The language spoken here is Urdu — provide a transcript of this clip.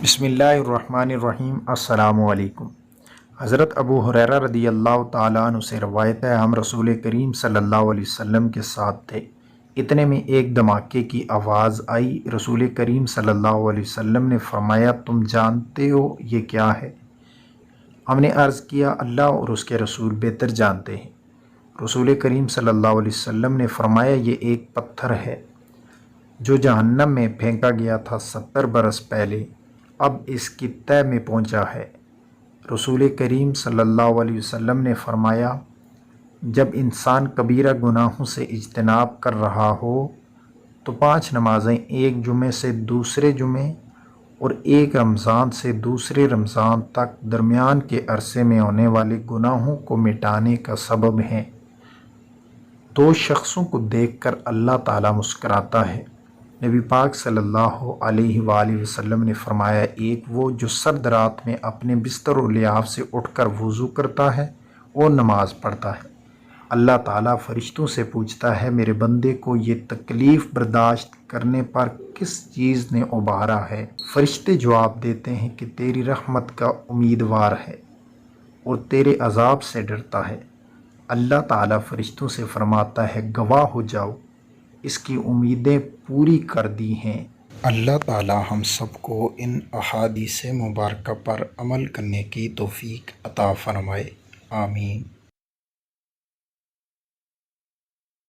بسم اللہ الرحمن الرحیم۔ السلام علیکم۔ حضرت ابو ہریرہ رضی اللہ تعالیٰ عنہ سے روایت ہے، ہم رسول کریم صلی اللہ علیہ وسلم کے ساتھ تھے، اتنے میں ایک دھماکے کی آواز آئی۔ رسول کریم صلی اللہ علیہ وسلم نے فرمایا، تم جانتے ہو یہ کیا ہے؟ ہم نے عرض کیا، اللہ اور اس کے رسول بہتر جانتے ہیں۔ رسول کریم صلی اللہ علیہ وسلم نے فرمایا، یہ ایک پتھر ہے جو جہنم میں پھینکا گیا تھا 70 برس پہلے، اب اس کی تہہ میں پہنچا ہے۔ رسول کریم صلی اللہ علیہ وسلم نے فرمایا، جب انسان کبیرہ گناہوں سے اجتناب کر رہا ہو تو 5 نمازیں ایک جمعے سے دوسرے جمعے اور ایک رمضان سے دوسرے رمضان تک درمیان کے عرصے میں ہونے والے گناہوں کو مٹانے کا سبب ہیں۔ 2 شخصوں کو دیکھ کر اللہ تعالیٰ مسکراتا ہے۔ نبی پاک صلی اللہ علیہ وآلہ وسلم نے فرمایا، ایک وہ جو سرد رات میں اپنے بستر و لحاف سے اٹھ کر وضو کرتا ہے اور نماز پڑھتا ہے۔ اللہ تعالیٰ فرشتوں سے پوچھتا ہے، میرے بندے کو یہ تکلیف برداشت کرنے پر کس چیز نے ابھارا ہے؟ فرشتے جواب دیتے ہیں کہ تیری رحمت کا امیدوار ہے اور تیرے عذاب سے ڈرتا ہے۔ اللہ تعالیٰ فرشتوں سے فرماتا ہے، گواہ ہو جاؤ، اس کی امیدیں پوری کر دی ہیں۔ اللہ تعالیٰ ہم سب کو ان احادیث مبارکہ پر عمل کرنے کی توفیق عطا فرمائے، آمین۔